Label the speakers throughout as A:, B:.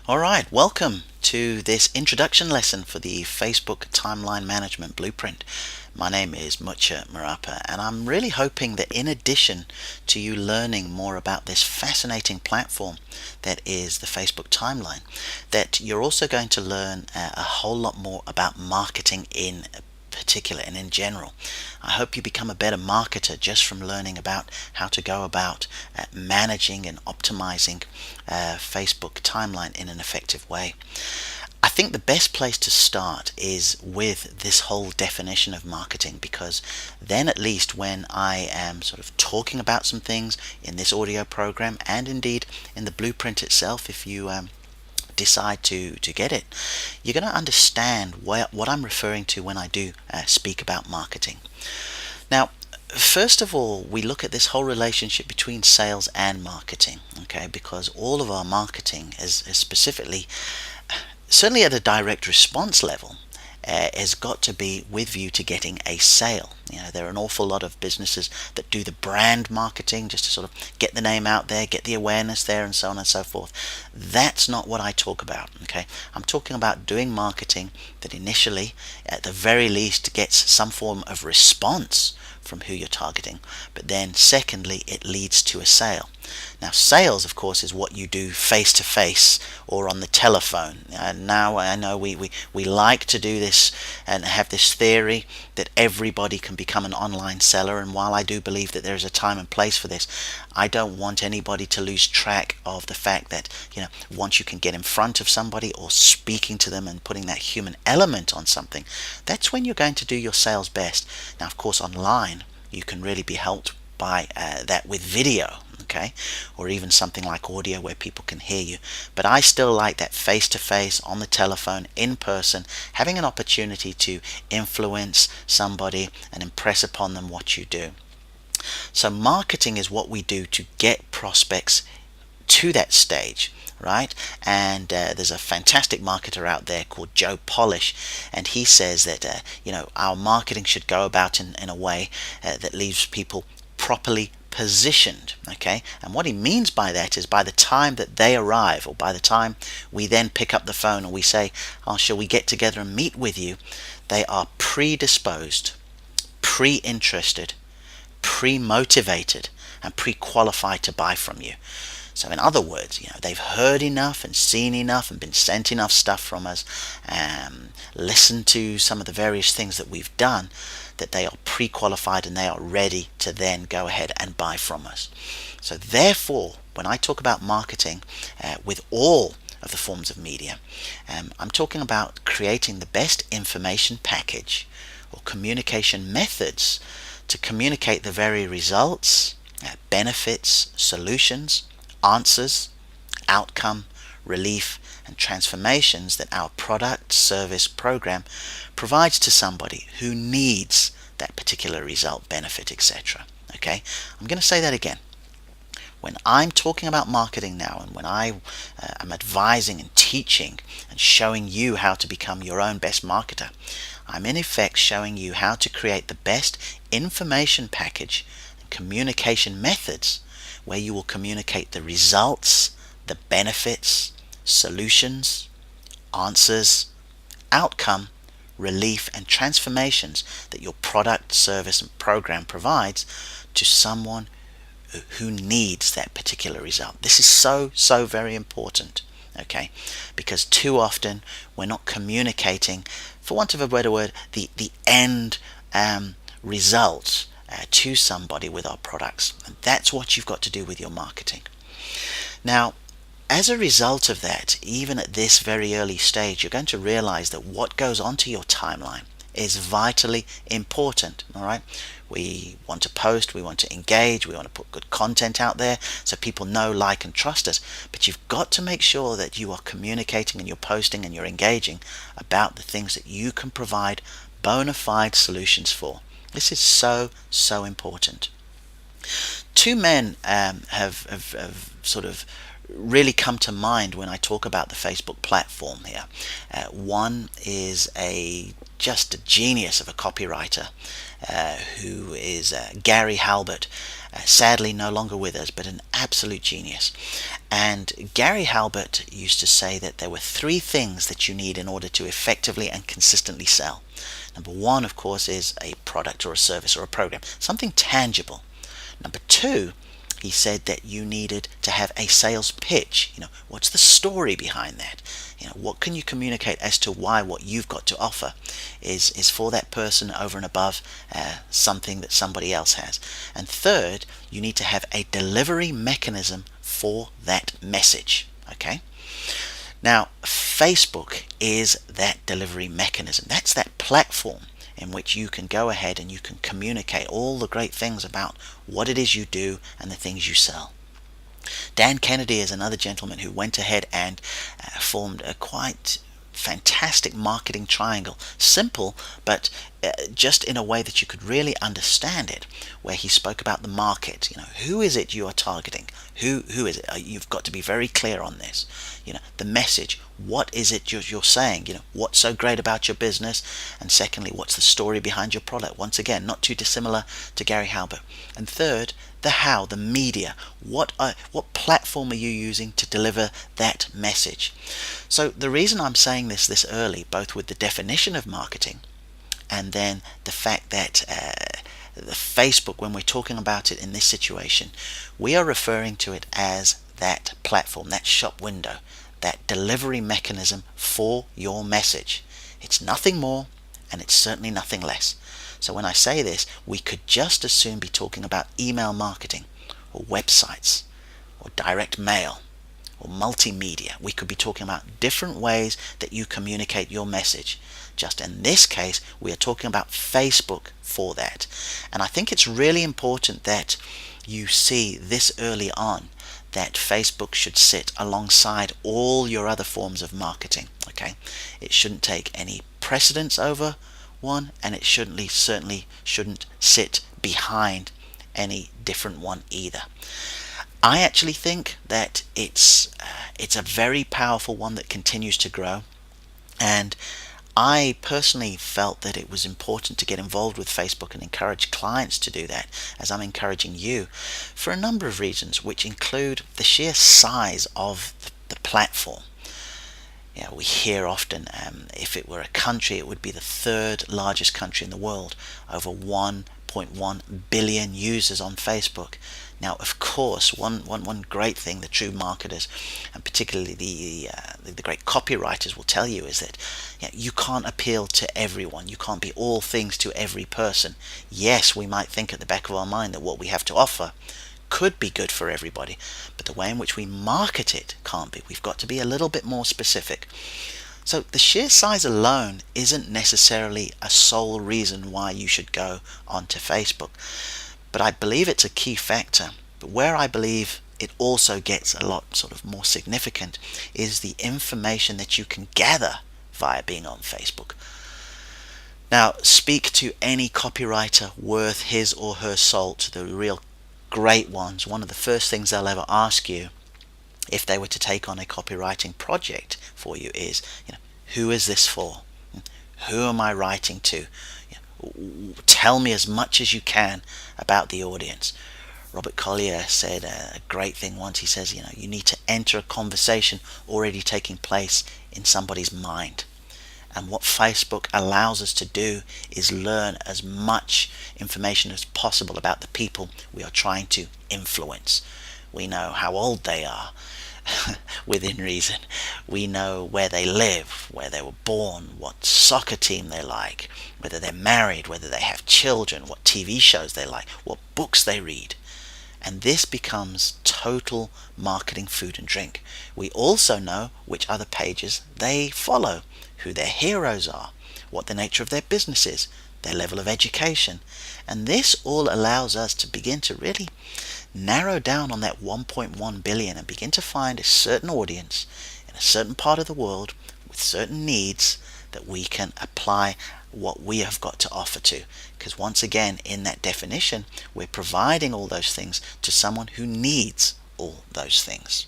A: Alright, welcome to this introduction lesson for the Facebook Timeline Management Blueprint. My name is Mucha Marapa, and I'm really hoping that in addition to you learning more about this fascinating platform that is the Facebook Timeline, that you're also going to learn a whole lot more about marketing in particular and in general. I hope you become a better marketer just from learning about how to go about managing and optimizing Facebook timeline in an effective way. I think the best place to start is with this whole definition of marketing, because then at least when I am sort of talking about some things in this audio program, and indeed in the blueprint itself, if you decide to get it, you're going to understand what I'm referring to when I do speak about marketing. Now, first of all, we look at this whole relationship between sales and marketing, okay? Because all of our marketing is specifically, certainly at a direct response level, has got to be with view to getting a sale. There are an awful lot of businesses that do the brand marketing just to sort of get the name out there, get the awareness there, and so on and so forth. That's not what I talk about, okay? I'm talking about doing marketing that initially, at the very least, gets some form of response from who you're targeting, but then secondly, it leads to a sale. Now, sales, of course, is what you do face to face or on the telephone. Now, I know we like to do this and have this theory that everybody can become an online seller, and while I do believe that there's a time and place for this, I don't want anybody to lose track of the fact that, once you can get in front of somebody or speaking to them and putting that human element on something, that's when you're going to do your sales best. Now, of course, online, you can really be helped by that with video, okay, or even something like audio where people can hear you. But I still like that face-to-face, on the telephone, in person, having an opportunity to influence somebody and impress upon them what you do. So marketing is what we do to get prospects to that stage, right? And there's a fantastic marketer out there called Joe Polish, and he says that our marketing should go about in a way that leaves people properly positioned, okay? And what he means by that is by the time that they arrive, or by the time we then pick up the phone and we say, shall we get together and meet with you, they are predisposed, pre-interested, pre-motivated, and pre-qualified to buy from you. So in other words, they've heard enough and seen enough and been sent enough stuff from us, listened to some of the various things that we've done, that they are pre-qualified and they are ready to then go ahead and buy from us. So therefore, when I talk about marketing with all of the forms of media, I'm talking about creating the best information package or communication methods to communicate the very results, benefits, solutions, answers, outcome, relief, and transformations that our product, service, program provides to somebody who needs that particular result, benefit, etc. Okay, I'm going to say that again. When I'm talking about marketing now, and when I am advising and teaching and showing you how to become your own best marketer, I'm in effect showing you how to create the best information package and communication methods where you will communicate the results, the benefits, solutions, answers, outcome, relief, and transformations that your product, service, and program provides to someone who needs that particular result. This is so very important, okay? Because too often we're not communicating, for want of a better word, the end result to somebody with our products. And that's what you've got to do with your marketing. Now, as a result of that, even at this very early stage, you're going to realize that what goes onto your timeline is vitally important, all right? We want to post, we want to engage, we want to put good content out there so people know, like, and trust us. But you've got to make sure that you are communicating and you're posting and you're engaging about the things that you can provide bona fide solutions for. This is so important. Two men have sort of really come to mind when I talk about the Facebook platform here. One is just a genius of a copywriter, who is Gary Halbert, sadly no longer with us, but an absolute genius. And Gary Halbert used to say that there were three things that you need in order to effectively and consistently sell. Number one, of course, is a product or a service or a program, something tangible. Number two, he said that you needed to have a sales pitch. What's the story behind that? What can you communicate as to why what you've got to offer is for that person over and above something that somebody else has. And third, you need to have a delivery mechanism for that message. Okay? Now, Facebook is that delivery mechanism. That's that platform in which you can go ahead and you can communicate all the great things about what it is you do and the things you sell. Dan Kennedy is another gentleman who went ahead and formed a quite fantastic marketing triangle. Simple, but just in a way that you could really understand it, where he spoke about the market. Who is it you are targeting? Who is it? You've got to be very clear on this. The message. What is it you're saying? What's so great about your business? And secondly, what's the story behind your product? Once again, not too dissimilar to Gary Halbert. And third, the how, the media. What platform are you using to deliver that message? So the reason I'm saying this early, both with the definition of marketing and then the fact that the Facebook, when we're talking about it in this situation, we are referring to it as that platform, that shop window, that delivery mechanism for your message. It's nothing more, and it's certainly nothing less. So when I say this, we could just as soon be talking about email marketing or websites or direct mail or multimedia. We could be talking about different ways that you communicate your message. Just in this case, we are talking about Facebook for that. And I think it's really important that you see this early on, that Facebook should sit alongside all your other forms of marketing. Okay, it shouldn't take any precedence over one, and it certainly shouldn't sit behind any different one either. I actually think that it's a very powerful one that continues to grow, and I personally felt that it was important to get involved with Facebook and encourage clients to do that, as I'm encouraging you, for a number of reasons, which include the sheer size of the platform. We hear often, if it were a country, it would be the third largest country in the world, over 1.1 billion users on Facebook. Now, of course, one great thing the true marketers, and particularly the great copywriters, will tell you is that you can't appeal to everyone. You can't be all things to every person. Yes, we might think at the back of our mind that what we have to offer could be good for everybody, but the way in which we market it can't be. We've got to be a little bit more specific. So the sheer size alone isn't necessarily a sole reason why you should go onto Facebook, but I believe it's a key factor. But where I believe it also gets a lot sort of more significant is the information that you can gather via being on Facebook. Now, speak to any copywriter worth his or her salt, the real great ones. One of the first things they'll ever ask you if they were to take on a copywriting project for you is, who is this for? Who am I writing to? Tell me as much as you can about the audience. Robert Collier said a great thing once. He says, you need to enter a conversation already taking place in somebody's mind. And what Facebook allows us to do is learn as much information as possible about the people we are trying to influence. We know how old they are, within reason. We know where they live, where they were born, what soccer team they like, whether they're married, whether they have children, what TV shows they like, what books they read. And this becomes total marketing food and drink. We also know which other pages they follow, who their heroes are, what the nature of their business is, their level of education. And this all allows us to begin to really narrow down on that 1.1 billion and begin to find a certain audience in a certain part of the world with certain needs that we can apply what we have got to offer to. Because once again, in that definition, we're providing all those things to someone who needs all those things.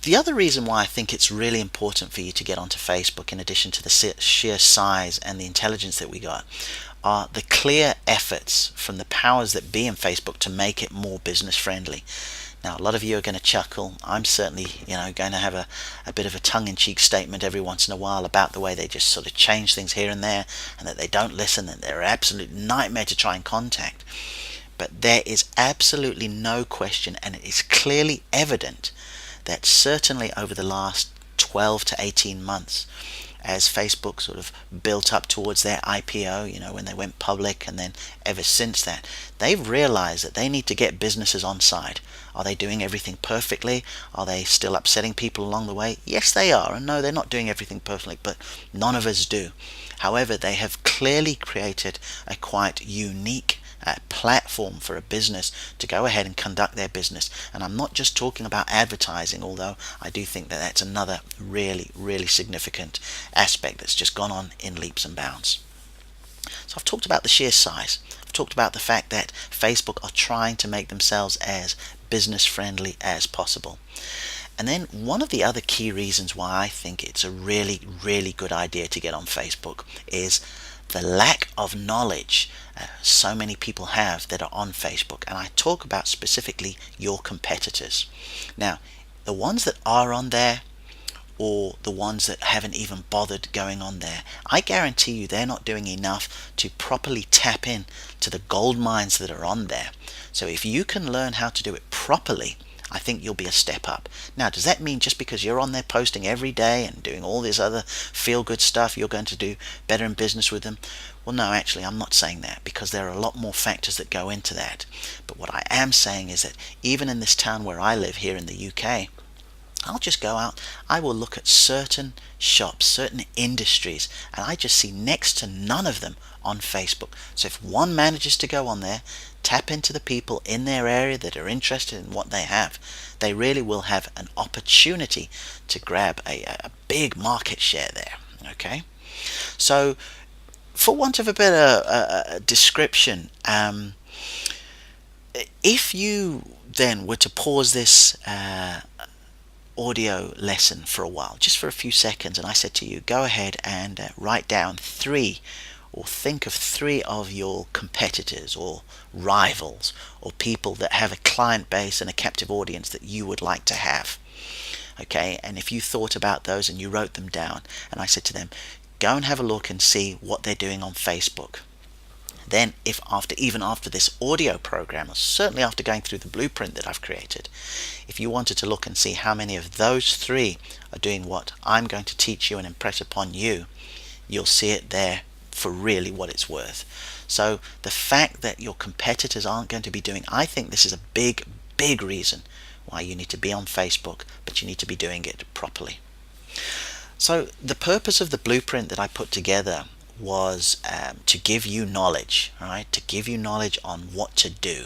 A: The other reason why I think it's really important for you to get onto Facebook, in addition to the sheer size and the intelligence that we got, are the clear efforts from the powers that be in Facebook to make it more business friendly. Now, a lot of you are going to chuckle. I'm certainly, going to have a bit of a tongue-in-cheek statement every once in a while about the way they just sort of change things here and there, and that they don't listen, and they're an absolute nightmare to try and contact. But there is absolutely no question, and it is clearly evident that certainly over the last 12 to 18 months, as Facebook sort of built up towards their IPO, when they went public, and then ever since that, they've realized that they need to get businesses on side. Are they doing everything perfectly? Are they still upsetting people along the way? Yes, they are. And no, they're not doing everything perfectly, but none of us do. However, they have clearly created a quite unique platform for a business to go ahead and conduct their business. And I'm not just talking about advertising, although I do think that that's another really, really significant aspect that's just gone on in leaps and bounds. So I've talked about the sheer size. I've talked about the fact that Facebook are trying to make themselves as business friendly as possible. And then one of the other key reasons why I think it's a really, really good idea to get on Facebook is the lack of knowledge so many people have that are on Facebook. And I talk about specifically your competitors. Now, the ones that are on there, or the ones that haven't even bothered going on there, I guarantee you they're not doing enough to properly tap in to the gold mines that are on there. So if you can learn how to do it properly, I think you'll be a step up. Now, does that mean just because you're on there posting every day and doing all this other feel-good stuff, you're going to do better in business with them? Well, no, actually, I'm not saying that, because there are a lot more factors that go into that. But what I am saying is that even in this town where I live here in the UK, I'll just go out, I will look at certain shops, certain industries, and I just see next to none of them on Facebook. So if one manages to go on there, tap into the people in their area that are interested in what they have, they really will have an opportunity to grab a big market share there. Okay? So, for want of a better description, if you then were to pause this audio lesson for a while, just for a few seconds, and I said to you, go ahead and write down three, or think of three of your competitors or rivals or people that have a client base and a captive audience that you would like to have. Okay, and if you thought about those and you wrote them down, and I said to them, go and have a look and see what they're doing on Facebook. Then even after this audio program, or certainly after going through the blueprint that I've created, if you wanted to look and see how many of those three are doing what I'm going to teach you and impress upon you, you'll see it there for really what it's worth. So the fact that your competitors aren't going to be doing, I think this is a big, big reason why you need to be on Facebook, but you need to be doing it properly. So the purpose of the blueprint that I put together was to give you knowledge, right? To give you knowledge on what to do,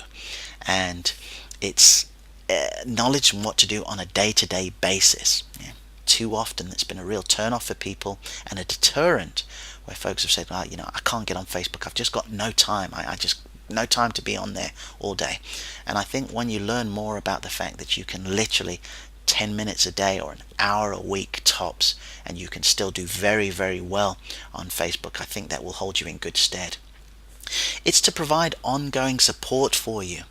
A: and it's knowledge on what to do on a day-to-day basis. Yeah. Too often it's been a real turn-off for people and a deterrent where folks have said, well, I can't get on Facebook. I've just got no time. I just no time to be on there all day. And I think when you learn more about the fact that you can literally 10 minutes a day or an hour a week tops, and you can still do very, very well on Facebook, I think that will hold you in good stead. It's to provide ongoing support for you.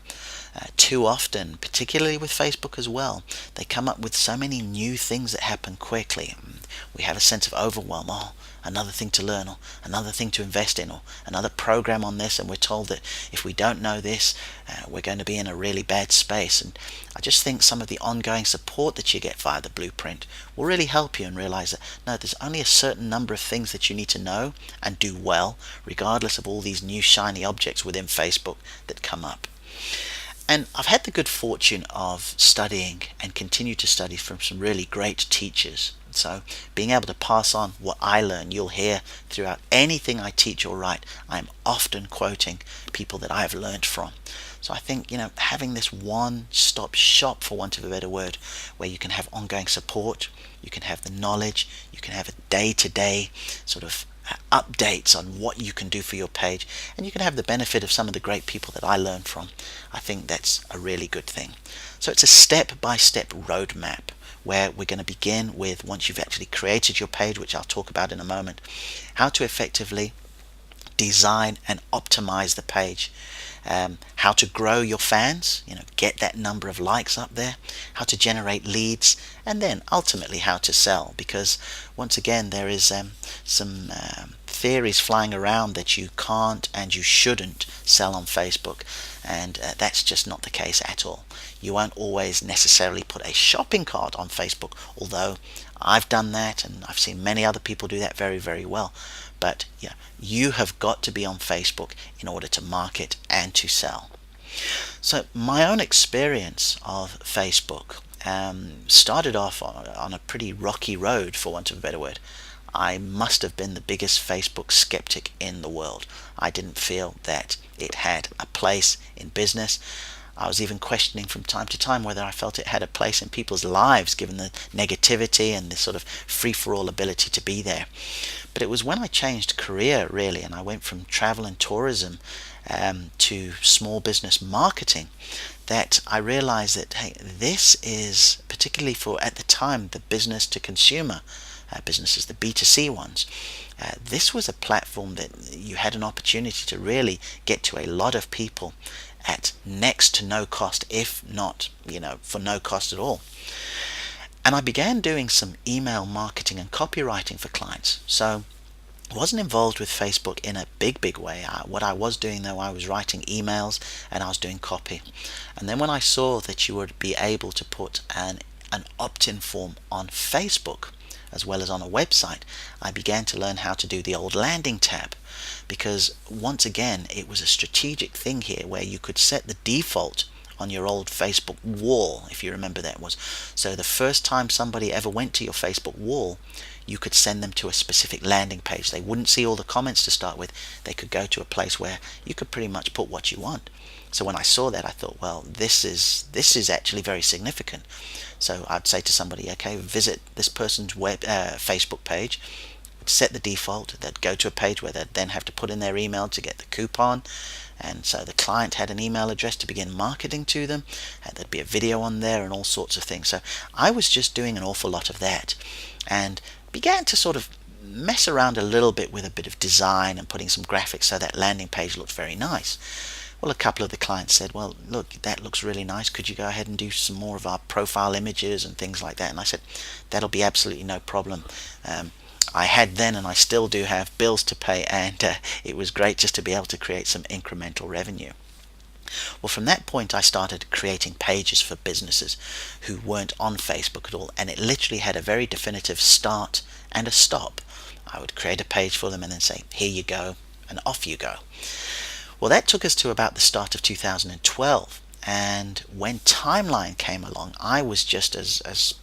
A: Too often, particularly with Facebook as well, they come up with so many new things that happen quickly. We have a sense of overwhelm. Oh, another thing to learn, or another thing to invest in, or another program on this, and we're told that if we don't know this, we're going to be in a really bad space. And I just think some of the ongoing support that you get via the blueprint will really help you and realize that no, there's only a certain number of things that you need to know and do well, regardless of all these new shiny objects within Facebook that come up. And I've had the good fortune of studying and continue to study from some really great teachers. So being able to pass on what I learn, you'll hear throughout anything I teach or write, I'm often quoting people that I've learned from. So I think, having this one-stop shop, for want of a better word, where you can have ongoing support, you can have the knowledge, you can have a day-to-day sort of updates on what you can do for your page, and you can have the benefit of some of the great people that I learned from. I think that's a really good thing. So it's a step-by-step roadmap where we're going to begin with, once you've actually created your page, which I'll talk about in a moment, how to effectively design and optimize the page, how to grow your fans, get that number of likes up there, how to generate leads, and then ultimately how to sell. Because once again, there is some theories flying around that you can't and you shouldn't sell on Facebook, and that's just not the case at all. You won't always necessarily put a shopping cart on Facebook, although I've done that and I've seen many other people do that very, very well. But yeah, you have got to be on Facebook in order to market and to sell. So my own experience of Facebook started off on a pretty rocky road, for want of a better word. I must have been the biggest Facebook skeptic in the world. I didn't feel that it had a place in business. I was even questioning from time to time whether I felt it had a place in people's lives, given the negativity and the sort of free-for-all ability to be there. But it was when I changed career, really, and I went from travel and tourism to small business marketing, that I realized that, hey, this is, particularly for, at the time, the business to consumer businesses, the B2C ones, this was a platform that you had an opportunity to really get to a lot of people at next to no cost, if not, for no cost at all. And I began doing some email marketing and copywriting for clients. So I wasn't involved with Facebook in a big way. What I was doing, though, I was writing emails and I was doing copy. And then when I saw that you would be able to put an opt-in form on Facebook as well as on a website, I began to learn how to do the old landing tab. Because once again, it was a strategic thing here where you could set the default on your old Facebook wall, if you remember that was. So the first time somebody ever went to your Facebook wall, you could send them to a specific landing page. They wouldn't see all the comments to start with. They could go to a place where you could pretty much put what you want. So when I saw that, I thought, well, this is actually very significant. So I'd say to somebody, okay, visit this person's Facebook page, set the default. They'd go to a page where they'd then have to put in their email to get the coupon, and so the client had an email address to begin marketing to them, and there'd be a video on there and all sorts of things. So I was just doing an awful lot of that, and began to sort of mess around a little bit with a bit of design and putting some graphics so that landing page looked very nice. Well, a couple of the clients said, well, look, that looks really nice. Could you go ahead and do some more of our profile images and things like that? And I said, that'll be absolutely no problem. I had then, and I still do have, bills to pay, and it was great just to be able to create some incremental revenue. Well, from that point, I started creating pages for businesses who weren't on Facebook at all, and it literally had a very definitive start and a stop. I would create a page for them and then say, here you go, and off you go. Well, that took us to about the start of 2012, and when Timeline came along, I was just as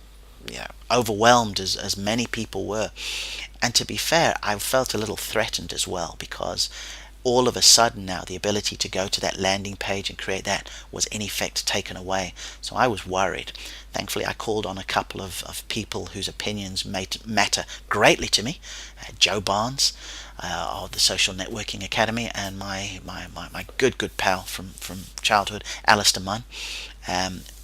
A: overwhelmed as many people were. And to be fair, I felt a little threatened as well, because all of a sudden now the ability to go to that landing page and create that was in effect taken away. So I was worried. Thankfully, I called on a couple of people whose opinions matter greatly to me. Joe Barnes of the Social Networking Academy, and my good pal from childhood, Alistair Munn.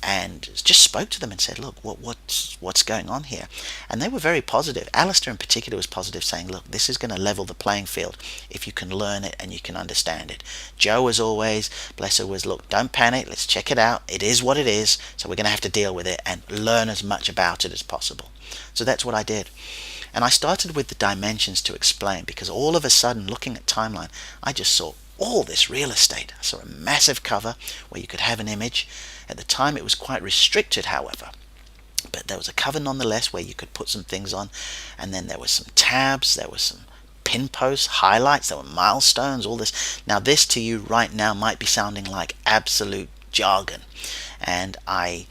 A: And just spoke to them and said, look, what's going on here? And they were very positive. Alistair in particular was positive, saying, look, this is going to level the playing field if you can learn it and you can understand it. Joe, as always, bless her, was, look, don't panic, let's check it out. It is what it is, so we're going to have to deal with it and learn as much about it as possible. So that's what I did. And I started with the dimensions to explain, because all of a sudden, looking at Timeline, I just saw all this real estate. I saw a massive cover where you could have an image. At the time it was quite restricted, however, but there was a cover nonetheless where you could put some things on, and then there was some tabs, there was some pin posts, highlights, there were milestones, all this. Now this to you right now might be sounding like absolute jargon, and I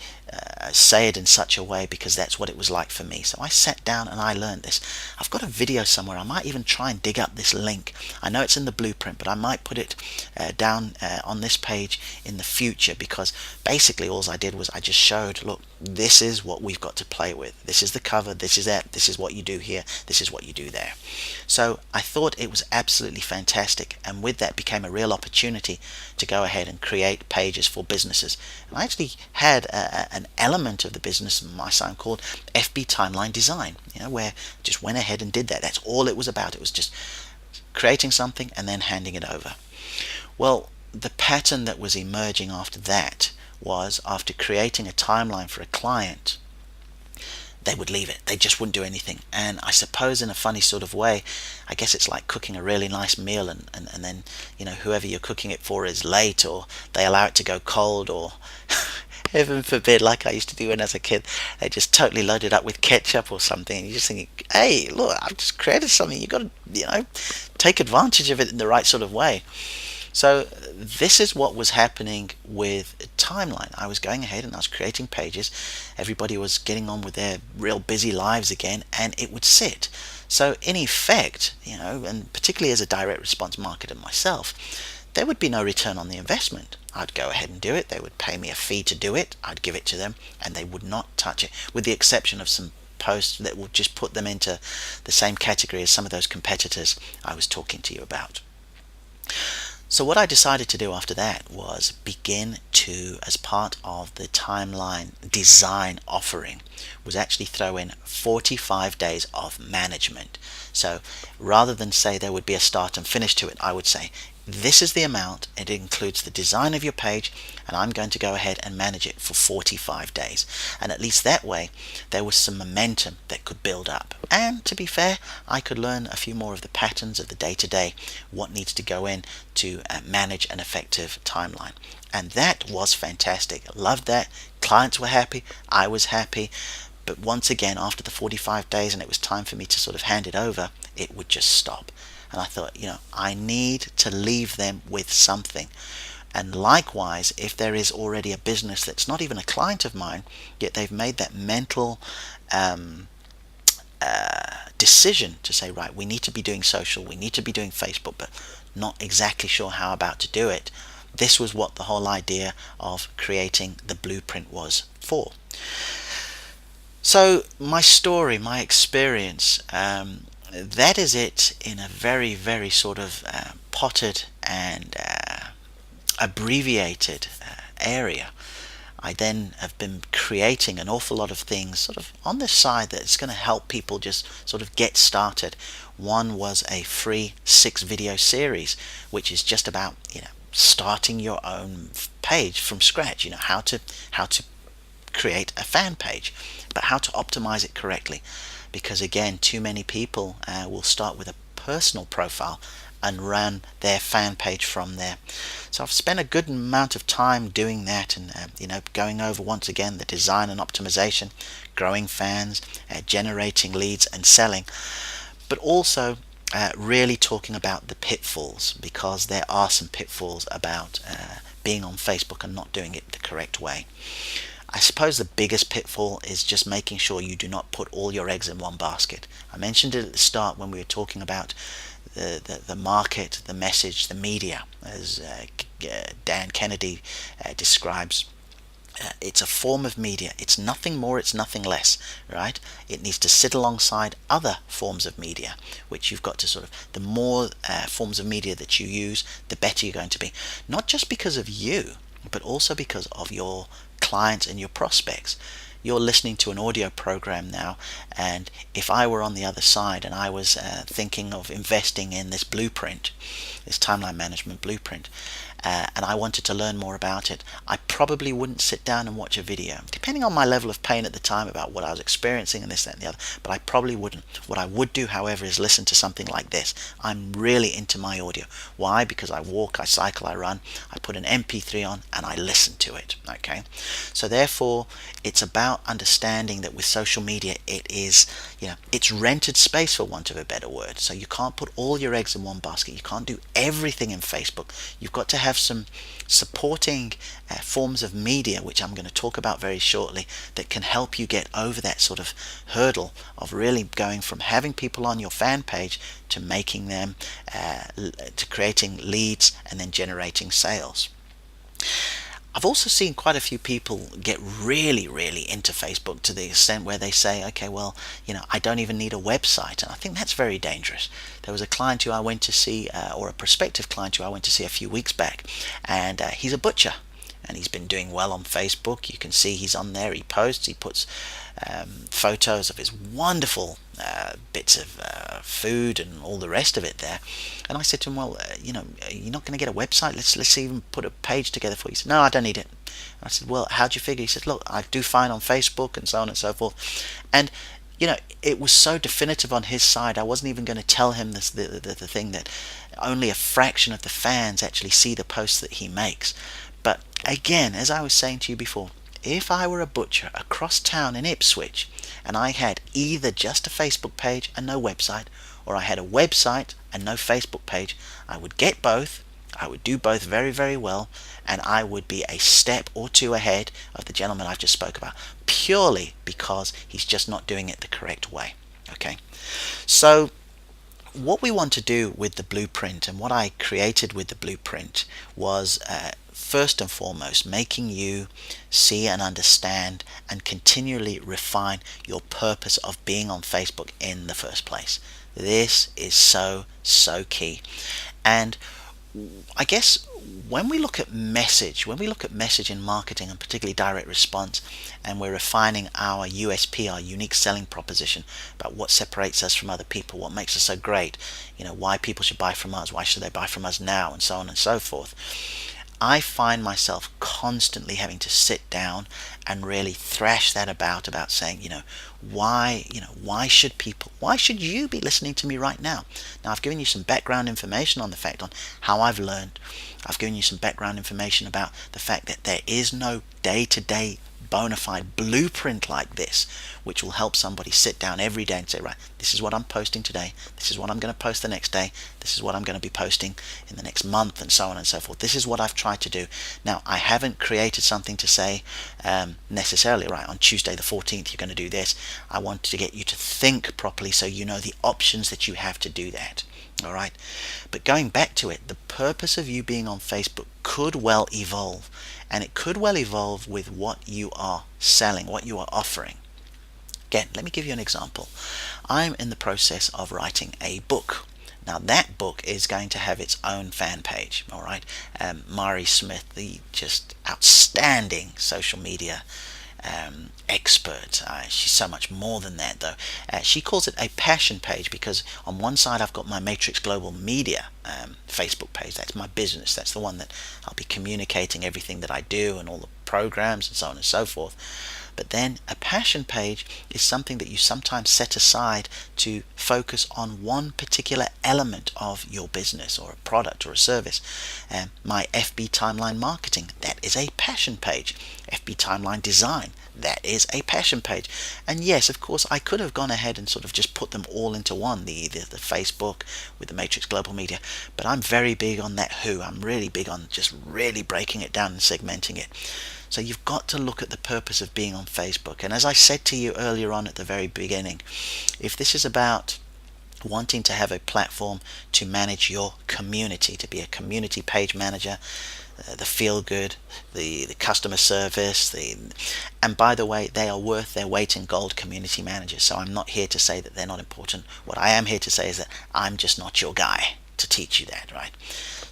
A: say it in such a way because that's what it was like for me. So I sat down and I learned this. I've got a video somewhere. I might even try and dig up this link. I know it's in the blueprint, but I might put it down on this page in the future, because basically all I did was I just showed, look, this is what we've got to play with. This is the cover, this is it, this is what you do here, this is what you do there. So I thought it was absolutely fantastic, and with that became a real opportunity to go ahead and create pages for businesses. And I actually had an element of the business on my side called FB Timeline Design, where I just went ahead and did that. That's all it was about. It was just creating something and then handing it over. Well, the pattern that was emerging after that was, after creating a timeline for a client, they would leave it. They just wouldn't do anything. And I suppose in a funny sort of way, I guess it's like cooking a really nice meal and then, whoever you're cooking it for is late, or they allow it to go cold, or heaven forbid, like I used to do when I was a kid, they just totally load it up with ketchup or something, and you're just thinking, hey, look, I've just created something. You've got to, take advantage of it in the right sort of way. So this is what was happening with Timeline. I was going ahead and I was creating pages. Everybody was getting on with their real busy lives again, and it would sit. So in effect, and particularly as a direct response marketer myself, there would be no return on the investment. I'd go ahead and do it. They would pay me a fee to do it. I'd give it to them, and they would not touch it, with the exception of some posts that would just put them into the same category as some of those competitors I was talking to you about. So what I decided to do after that was begin to, as part of the Timeline Design offering, was actually throw in 45 days of management. So rather than say there would be a start and finish to it, I would say, this is the amount, it includes the design of your page, and I'm going to go ahead and manage it for 45 days. And at least that way, there was some momentum that could build up. And to be fair, I could learn a few more of the patterns of the day-to-day, what needs to go in to manage an effective timeline. And that was fantastic. I loved that. Clients were happy. I was happy. But once again, after the 45 days and it was time for me to sort of hand it over, it would just stop. And I thought, I need to leave them with something. And likewise, if there is already a business that's not even a client of mine, yet they've made that mental decision to say, right, we need to be doing social, we need to be doing Facebook, but not exactly sure how about to do it. This was what the whole idea of creating the blueprint was for. So my story, my experience, that is it in a very, very sort of potted and abbreviated area. I then have been creating an awful lot of things sort of on the side that's going to help people just sort of get started. One was a free 6-video series, which is just about starting your own page from scratch. How to create a fan page, but how to optimize it correctly. Because again, too many people will start with a personal profile and run their fan page from there. So I've spent a good amount of time doing that, and going over once again the design and optimization, growing fans, generating leads and selling, but also really talking about the pitfalls, because there are some pitfalls about being on Facebook and not doing it the correct way. I suppose the biggest pitfall is just making sure you do not put all your eggs in one basket. I mentioned it at the start when we were talking about the market, the message, the media, as Dan Kennedy describes. It's a form of media. It's nothing more, it's nothing less, right? It needs to sit alongside other forms of media, which you've got to sort of, the more forms of media that you use, the better you're going to be. Not just because of you, but also because of your clients and your prospects. You're listening to an audio program now, and if I were on the other side and I was thinking of investing in this blueprint, this timeline management blueprint, and I wanted to learn more about it, I probably wouldn't sit down and watch a video, depending on my level of pain at the time about what I was experiencing and this, that and the other, but I probably wouldn't. What I would do, however, is listen to something like this. I'm really into my audio. Why? Because I walk, I cycle, I run, I put an MP3 on and I listen to it, okay? So therefore, it's about understanding that with social media, it is, it's rented space, for want of a better word. So you can't put all your eggs in one basket. You can't do everything in Facebook. You've got to have have some supporting forms of media, which I'm going to talk about very shortly, that can help you get over that sort of hurdle of really going from having people on your fan page to making them, to creating leads and then generating sales. I've also seen quite a few people get really, really into Facebook to the extent where they say, okay, well, I don't even need a website. And I think that's very dangerous. There was a client who I went to see, or a prospective client who I went to see a few weeks back, and he's a butcher. And he's been doing well on Facebook. You can see he's on there. He posts, he puts photos of his wonderful bits of food and all the rest of it there. And I said to him, well, you're not going to get a website. Let's even put a page together for you. He said, no, I don't need it. And I said, well, how do you figure? He said, look, I do fine on Facebook and so on and so forth. And it was so definitive on his side. I wasn't even going to tell him the thing that only a fraction of the fans actually see the posts that he makes. But again, as I was saying to you before, if I were a butcher across town in Ipswich and I had either just a Facebook page and no website, or I had a website and no Facebook page, I would get both, I would do both very, very well, and I would be a step or two ahead of the gentleman I just spoke about, purely because he's just not doing it the correct way. Okay, so what we want to do with the blueprint, and what I created with the blueprint, was first and foremost making you see and understand and continually refine your purpose of being on Facebook in the first place. This is so key. And I guess when we look at message in marketing, and particularly direct response, and we're refining our USP, our unique selling proposition, about what separates us from other people, what makes us so great, why people should buy from us, why should they buy from us now, and so on and so forth, I find myself constantly having to sit down and really thrash that about saying, why should you be listening to me right now? Now, I've given you some background information on the fact on how I've learned. I've given you some background information about the fact that there is no day-to-day bona fide blueprint like this, which will help somebody sit down every day and say, right, this is what I'm posting today, this is what I'm going to post the next day, this is what I'm going to be posting in the next month, and so on and so forth. This is what I've tried to do. Now, I haven't created something to say necessarily, right, on Tuesday the 14th you're going to do this. I want to get you to think properly so you know the options that you have to do that. All right, but going back to it, the purpose of you being on Facebook could well evolve, and it could well evolve with what you are selling, what you are offering. Again, let me give you an example. I'm in the process of writing a book. Now, that book is going to have its own fan page. All right, Mari Smith, the just outstanding social media expert. She's so much more than that, though. She calls it a passion page because on one side I've got my Matrix Global Media Facebook page. That's my business. That's the one that I'll be communicating everything that I do and all the programs and so on and so forth. But then a passion page is something that you sometimes set aside to focus on one particular element of your business or a product or a service. My FB timeline marketing, that is a passion page. FB timeline design, that is a passion page. And yes, of course, I could have gone ahead and sort of just put them all into one, the Facebook with the Matrix Global Media, but I'm very big on that who. I'm really big on just really breaking it down and segmenting it. So you've got to look at the purpose of being on Facebook. And as I said to you earlier on at the very beginning, if this is about wanting to have a platform to manage your community, to be a community page manager, the feel good, the customer service, and by the way, they are worth their weight in gold, community managers. So I'm not here to say that they're not important. What I am here to say is that I'm just not your guy to teach you that, right?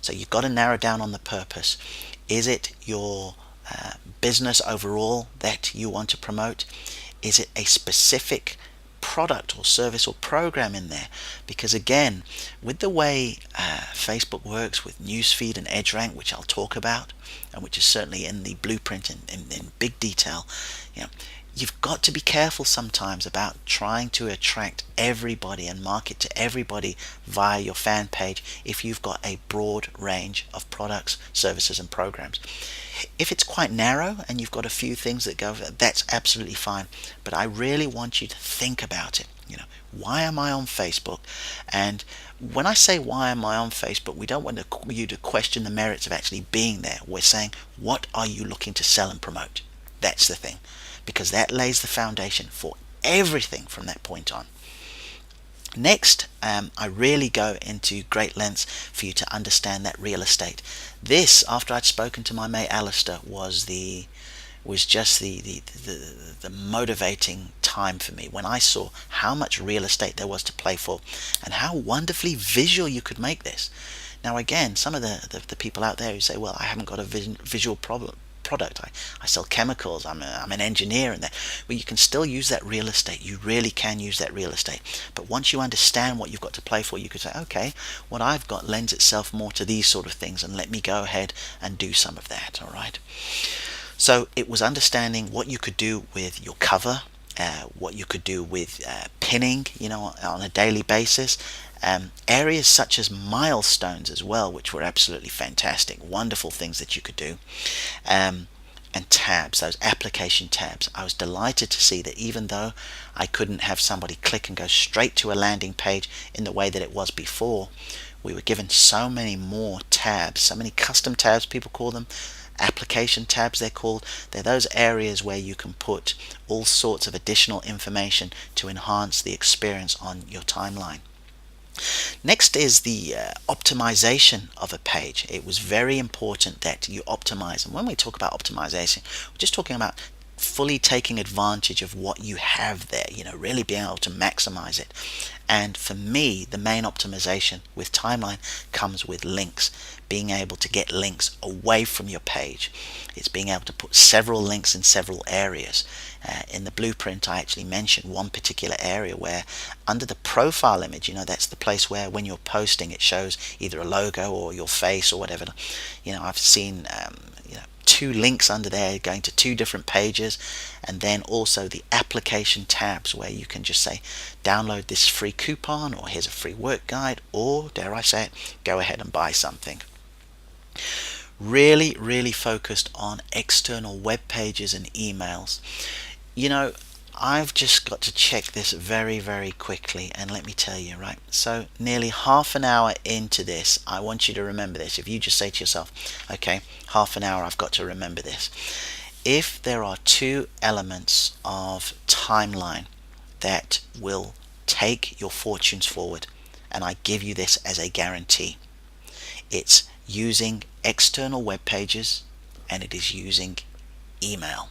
A: So you've got to narrow down on the purpose. Is it your business overall that you want to promote? Is it a specific product or service or program in there? Because again, with the way Facebook works with newsfeed and EdgeRank, which I'll talk about, and which is certainly in the blueprint in big detail, You've got to be careful sometimes about trying to attract everybody and market to everybody via your fan page if you've got a broad range of products, services, and programs. If it's quite narrow and you've got a few things that go, that's absolutely fine. But I really want you to think about it. Why am I on Facebook? And when I say why am I on Facebook, we don't want you to question the merits of actually being there. We're saying, what are you looking to sell and promote? That's the thing, because that lays the foundation for everything from that point on. Next, I really go into great lengths for you to understand that real estate. This, after I'd spoken to my mate Alistair, was just the motivating time for me when I saw how much real estate there was to play for and how wonderfully visual you could make this. Now again, some of the people out there who say, well, I haven't got a visual product. I sell chemicals. I'm an engineer, and that. Well, you can still use that real estate. You really can use that real estate. But once you understand what you've got to play for, you could say, okay, what I've got lends itself more to these sort of things, and let me go ahead and do some of that. All right. So it was understanding what you could do with your cover, what you could do with pinning, on a daily basis. Areas such as milestones as well, which were absolutely fantastic, wonderful things that you could do. And tabs, those application tabs. I was delighted to see that even though I couldn't have somebody click and go straight to a landing page in the way that it was before, we were given so many more tabs, so many custom tabs, people call them. Application tabs, they're called. They're those areas where you can put all sorts of additional information to enhance the experience on your timeline. Next is the optimization of a page. It was very important that you optimize. And when we talk about optimization, we're just talking about fully taking advantage of what you have there, really being able to maximize it. And for me, the main optimization with timeline comes with links, being able to get links away from your page. It's being able to put several links in several areas. In the blueprint, I actually mentioned one particular area where under the profile image, that's the place where when you're posting it shows either a logo or your face or whatever. I've seen 2 links under there going to 2 different pages, and then also the application tabs where you can just say download this free coupon, or here's a free work guide, or dare I say it, go ahead and buy something. Really focused on external web pages and emails. I've just got to check this very quickly, and let me tell you, right? So nearly half an hour into this, I want you to remember this. If you just say to yourself, okay, half an hour, I've got to remember this. If there are 2 elements of timeline that will take your fortunes forward, and I give you this as a guarantee, it's using external web pages, and it is using email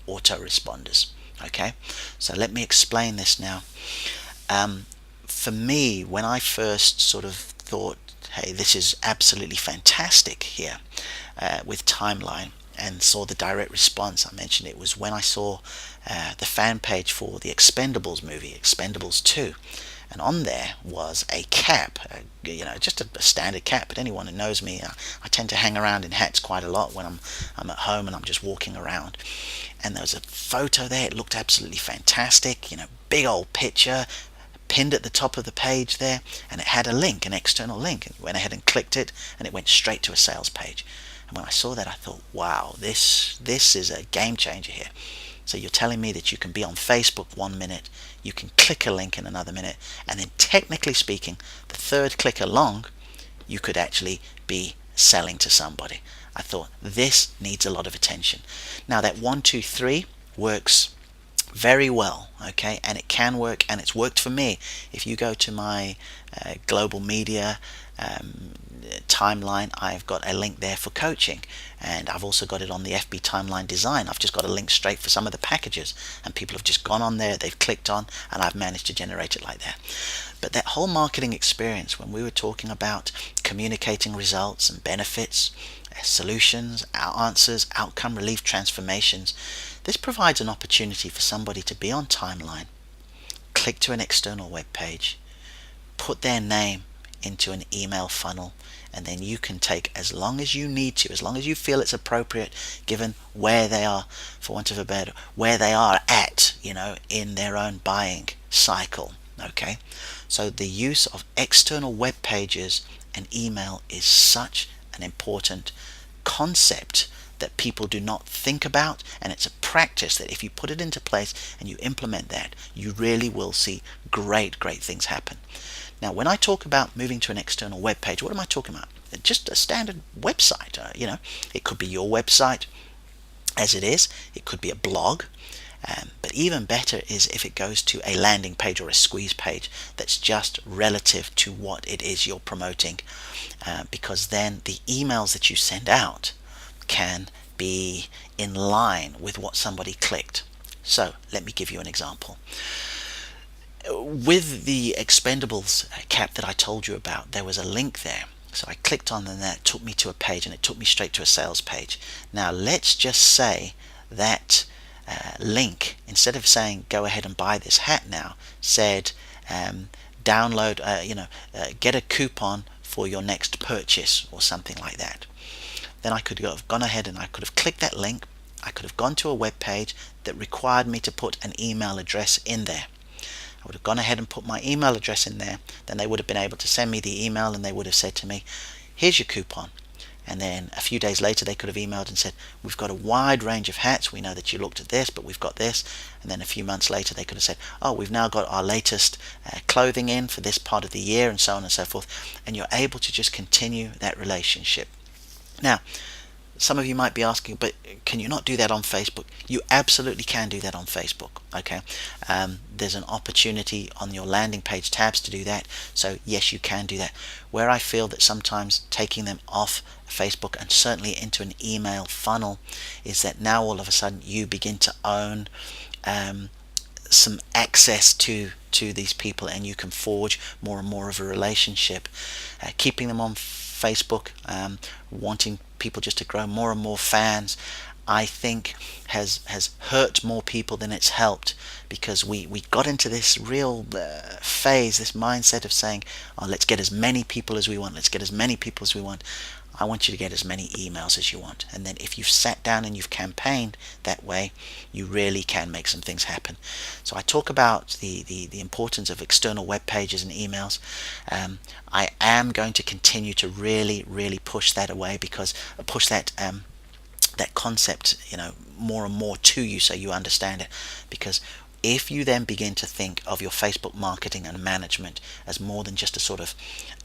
A: autoresponders. Okay, so let me explain this now. For me, when I first sort of thought, hey, this is absolutely fantastic here with timeline, and saw the direct response, I mentioned it was when I saw the fan page for the Expendables movie, Expendables 2. And on there was a cap, just a standard cap. But anyone who knows me, I tend to hang around in hats quite a lot when I'm at home and I'm just walking around. And there was a photo there. It looked absolutely fantastic. Big old picture pinned at the top of the page there, and it had a link, an external link. And you went ahead and clicked it, and it went straight to a sales page. And when I saw that, I thought, wow, this is a game changer here. So you're telling me that you can be on Facebook 1 minute, you can click a link in another minute, and then technically speaking, the third click along, you could actually be selling to somebody. I thought this needs a lot of attention. Now that 1, 2, 3 works very well, okay, and it can work, and it's worked for me. If you go to my global media timeline, I've got a link there for coaching, and I've also got it on the FB timeline design. I've just got a link straight for some of the packages, and people have just gone on there, they've clicked on, and I've managed to generate it like that. But that whole marketing experience, when we were talking about communicating results and benefits, solutions, answers, outcome relief transformations, this provides an opportunity for somebody to be on timeline, click to an external web page, put their name into an email funnel, and then you can take as long as you need to, as long as you feel it's appropriate, given where they are, for want of a better, where they are at, in their own buying cycle. Okay, so the use of external web pages and email is such an important concept that people do not think about, and it's a practice that if you put it into place and you implement that, you really will see great things happen. Now, when I talk about moving to an external web page, what am I talking about? Just a standard website. It could be your website as it is. It could be a blog. But even better is if it goes to a landing page or a squeeze page that's just relative to what it is you're promoting, because then the emails that you send out can be in line with what somebody clicked. So let me give you an example. With the Expendables cap that I told you about, there was a link there. So I clicked on and that took me to a page, and it took me straight to a sales page. Now let's just say that link, instead of saying go ahead and buy this hat now, said download, get a coupon for your next purchase or something like that. Then I could have gone ahead and I could have clicked that link. I could have gone to a web page that required me to put an email address in there. I would have gone ahead and put my email address in there. Then they would have been able to send me the email, and they would have said to me, here's your coupon. And then a few days later they could have emailed and said, we've got a wide range of hats, we know that you looked at this, but we've got this. And then a few months later they could have said, oh, we've now got our latest clothing in for this part of the year, and so on and so forth. And you're able to just continue that relationship. Now, some of you might be asking, but can you not do that on Facebook? You absolutely can do that on Facebook. Okay, there's an opportunity on your landing page tabs to do that. So yes, you can do that. Where I feel that sometimes taking them off Facebook and certainly into an email funnel is that now all of a sudden you begin to own some access to these people, and you can forge more and more of a relationship. Keeping them on Facebook, wanting people just to grow more and more fans, I think has hurt more people than it's helped, because we got into this real phase, this mindset of saying, oh, let's get as many people as we want, let's get as many people as we want. I want you to get as many emails as you want. And then if you've sat down and you've campaigned that way, you really can make some things happen. So I talk about the importance of external web pages and emails. I am going to continue to really push that away, because push that concept more and more to you so you understand it. Because if you then begin to think of your Facebook marketing and management as more than just a sort of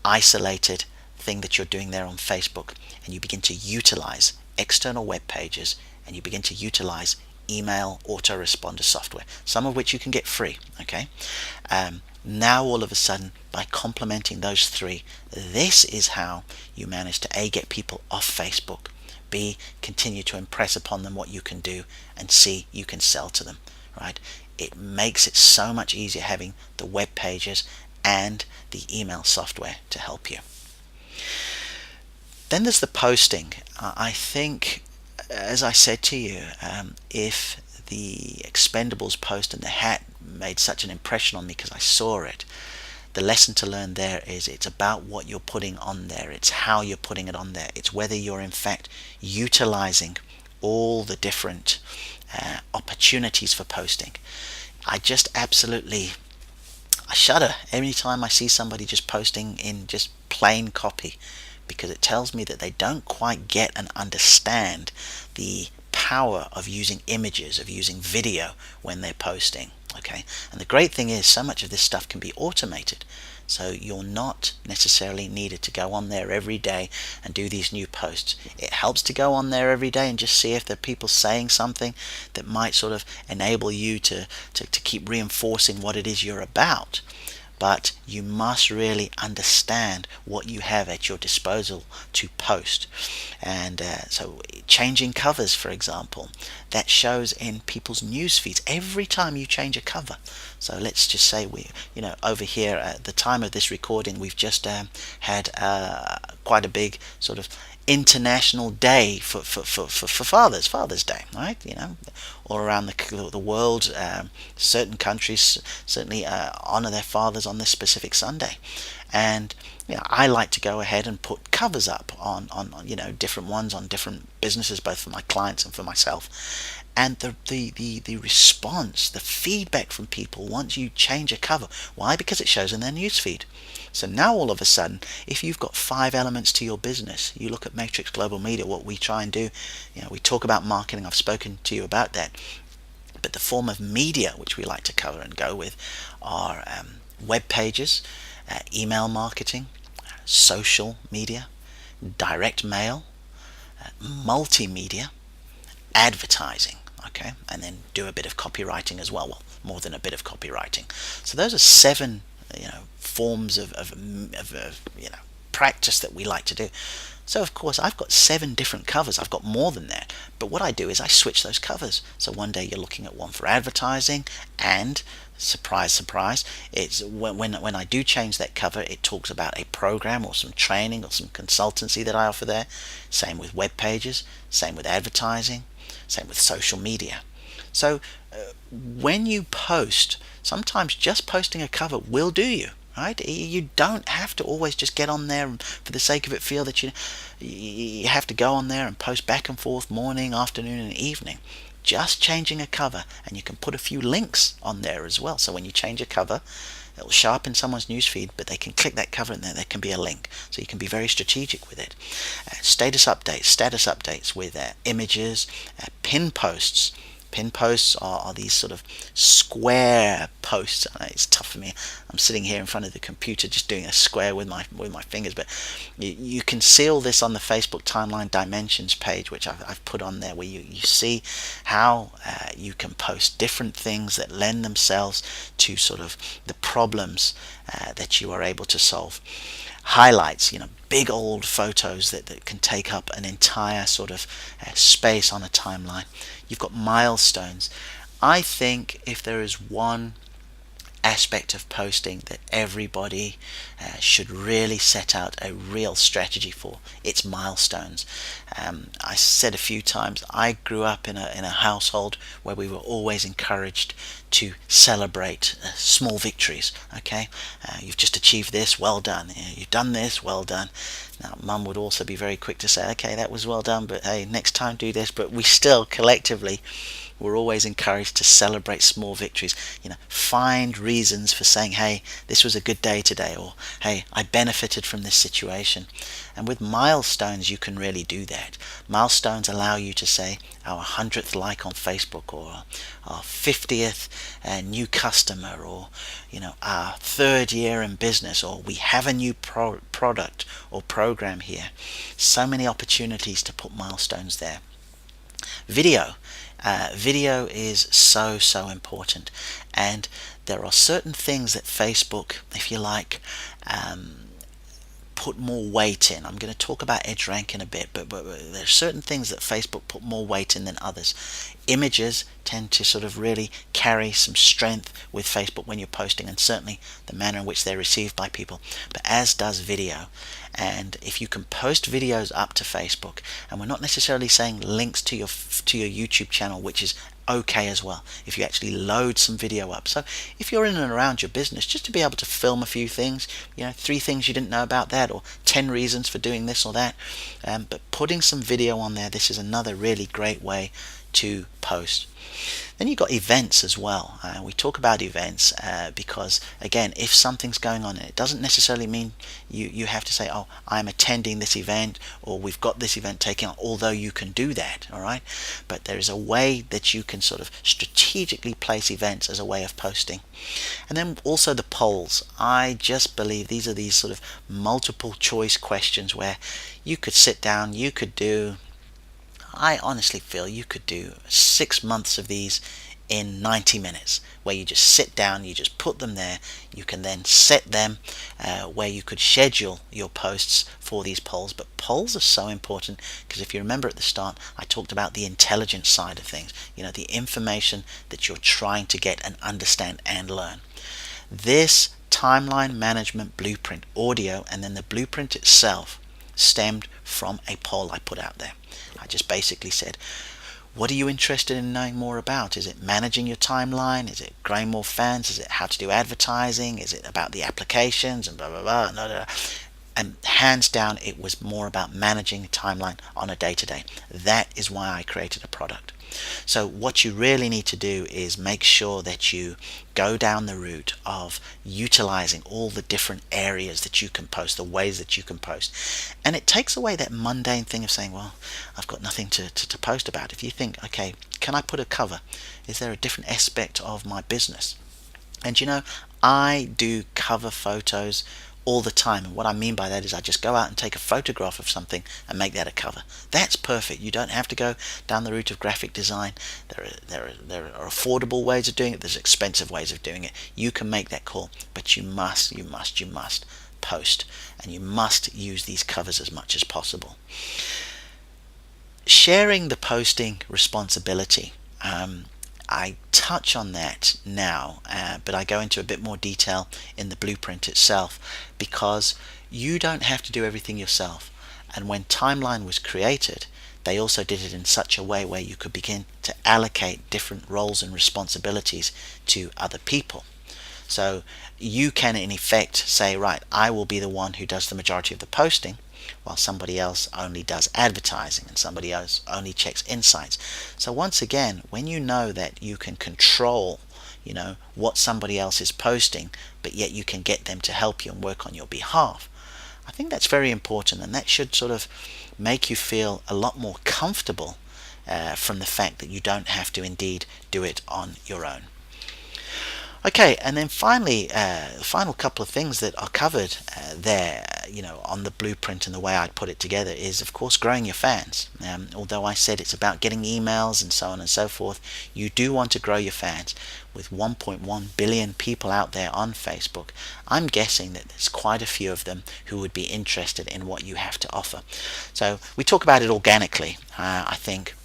A: isolated thing that you're doing there on Facebook, and you begin to utilize external web pages, and you begin to utilize email autoresponder software, some of which you can get free, okay, now all of a sudden, by complementing those three, this is how you manage to A, get people off Facebook, B, continue to impress upon them what you can do, and C, you can sell to them, right? It makes it so much easier having the web pages and the email software to help you. Then there's the posting. I think, as I said to you, if the Expendables post and the hat made such an impression on me because I saw it, the lesson to learn there is it's about what you're putting on there. It's how you're putting it on there. It's whether you're in fact utilizing all the different opportunities for posting. I just absolutely, I shudder every time I see somebody just posting in just plain copy, because it tells me that they don't quite get and understand the power of using images, of using video when they're posting. Okay, and the great thing is so much of this stuff can be automated, so you're not necessarily needed to go on there every day and do these new posts. It helps to go on there every day and just see if there are people saying something that might sort of enable you to keep reinforcing what it is you're about. But you must really understand what you have at your disposal to post. And so changing covers, for example, that shows in people's news feeds every time you change a cover. So let's just say over here at the time of this recording, we've just had quite a big sort of international day for Father's Day, right? All around the world, certain countries certainly honor their fathers on this specific Sunday, And I like to go ahead and put covers up on different ones on different businesses, both for my clients and for myself. And the response, the feedback from people once you change a cover. Why? Because it shows in their newsfeed. So now all of a sudden, if you've got 5 elements to your business, you look at Matrix Global Media, what we try and do, we talk about marketing. I've spoken to you about that. But the form of media which we like to cover and go with are web pages, email marketing, social media, direct mail, multimedia, advertising, okay, and then do a bit of copywriting as well. Well, more than a bit of copywriting. So those are 7, forms of practice that we like to do. So of course I've got 7 different covers. I've got more than that. But what I do is I switch those covers. So one day you're looking at one for advertising, and surprise, surprise, it's when I do change that cover, it talks about a program or some training or some consultancy that I offer there. Same with web pages, same with advertising, same with social media. So when you post, sometimes just posting a cover will do you. Right? You don't have to always just get on there and for the sake of it feel that you have to go on there and post back and forth morning, afternoon and evening. Just changing a cover, and you can put a few links on there as well. So when you change a cover, it'll show up in someone's newsfeed, but they can click that cover and there can be a link. So you can be very strategic with it. Status updates with images, pin posts. Pin posts are these sort of square posts. It's tough for me. I'm sitting here in front of the computer just doing a square with my fingers, but you can see all this on the Facebook timeline dimensions page, which I've put on there, where you see how you can post different things that lend themselves to sort of the problems that you are able to solve. Highlights, big old photos that can take up an entire sort of space on a timeline. You've got milestones. I think if there is one aspect of posting that everybody should really set out a real strategy for, it's milestones. I said a few times, I grew up in a household where we were always encouraged to celebrate small victories. Okay, you've just achieved this, well done. You've done this, well done. Now, Mum would also be very quick to say, okay, that was well done, but hey, next time do this. But we still collectively we're always encouraged to celebrate small victories. Find reasons for saying, hey, this was a good day today, or hey, I benefited from this situation. And with milestones, you can really do that. Milestones allow you to say our 100th like on Facebook, or our 50th new customer, or our 3rd year in business, or we have a new product or program here. So many opportunities to put milestones there. Video is so important, and there are certain things that Facebook, if you like, put more weight in. I'm going to talk about EdgeRank in a bit, but there are certain things that Facebook put more weight in than others. Images tend to sort of really carry some strength with Facebook when you're posting, and certainly the manner in which they're received by people, but as does video. And if you can post videos up to Facebook, and we're not necessarily saying links to your YouTube channel, which is okay as well, if you actually load some video up. So if you're in and around your business, just to be able to film a few things, 3 things you didn't know about that, or 10 reasons for doing this or that, but putting some video on there, this is another really great way to post. Then you've got events as well. We talk about events because, again, if something's going on, it doesn't necessarily mean you have to say, oh, I'm attending this event, or we've got this event taking on, although you can do that, all right? But there is a way that you can sort of strategically place events as a way of posting. And then also the polls. I just believe these are these sort of multiple choice questions where you could sit down, I honestly feel you could do 6 months of these in 90 minutes, where you just sit down, you just put them there. You can then set them where you could schedule your posts for these polls. But polls are so important because if you remember at the start, I talked about the intelligence side of things, the information that you're trying to get and understand and learn. This timeline management blueprint audio, and then the blueprint itself, stemmed from a poll I put out there. I just basically said, What are you interested in knowing more about? Is it managing your timeline? Is it growing more fans? Is it how to do advertising? Is it about the applications and blah blah blah? No, no, no. And hands down, it was more about managing a timeline on a day-to-day. That is why I created a product. So what you really need to do is make sure that you go down the route of utilizing all the different areas that you can post, the ways that you can post. And it takes away that mundane thing of saying, well, I've got nothing to post about. If you think, okay, can I put a cover? Is there a different aspect of my business? And I do cover photos all the time, and what I mean by that is I just go out and take a photograph of something and make that a cover. That's perfect. You don't have to go down the route of graphic design. There are affordable ways of doing it. There's expensive ways of doing it. You can make that call, but you must post, and you must use these covers as much as possible. Sharing the posting responsibility. I touch on that now, but I go into a bit more detail in the blueprint itself, because you don't have to do everything yourself. And when Timeline was created, they also did it in such a way where you could begin to allocate different roles and responsibilities to other people. So you can in effect say, right, I will be the one who does the majority of the posting, while somebody else only does advertising and somebody else only checks insights. So once again, when you know that you can control what somebody else is posting, but yet you can get them to help you and work on your behalf, I think that's very important, and that should sort of make you feel a lot more comfortable from the fact that you don't have to indeed do it on your own. Okay, and then finally, the final couple of things that are covered there, on the blueprint and the way I'd put it together is, of course, growing your fans. Although I said it's about getting emails and so on and so forth, you do want to grow your fans. With 1.1 billion people out there on Facebook, I'm guessing that there's quite a few of them who would be interested in what you have to offer. So we talk about it organically. I think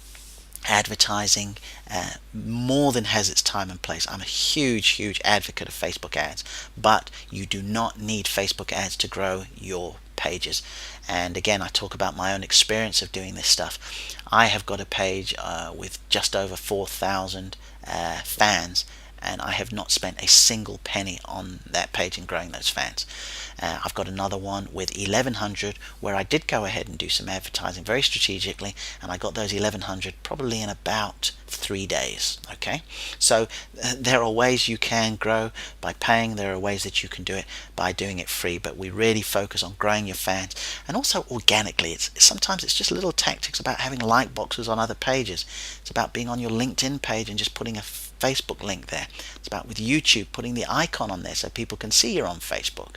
A: advertising more than has its time and place. I'm a huge advocate of Facebook ads, but you do not need Facebook ads to grow your pages. And again, I talk about my own experience of doing this stuff. I have got a page with just over 4,000 fans, and I have not spent a single penny on that page in growing those fans. I've got another one with 1,100 where I did go ahead and do some advertising very strategically, and I got those 1,100 probably in about 3 days. Okay, so there are ways you can grow by paying. There are ways that you can do it by doing it free, but we really focus on growing your fans, and also organically. Sometimes it's just little tactics about having like boxes on other pages. It's about being on your LinkedIn page and just putting a Facebook link there. It's about with YouTube putting the icon on there so people can see you're on Facebook.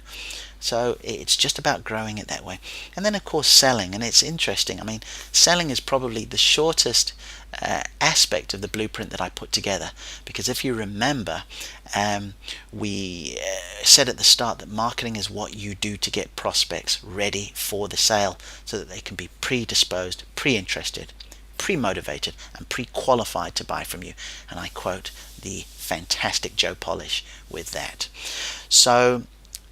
A: So it's just about growing it that way. And then of course selling, and it's interesting. I mean, selling is probably the shortest aspect of the blueprint that I put together, because if you remember, we said at the start that marketing is what you do to get prospects ready for the sale so that they can be predisposed, pre-interested, pre-motivated and pre-qualified to buy from you. And I quote the fantastic Joe Polish with that. So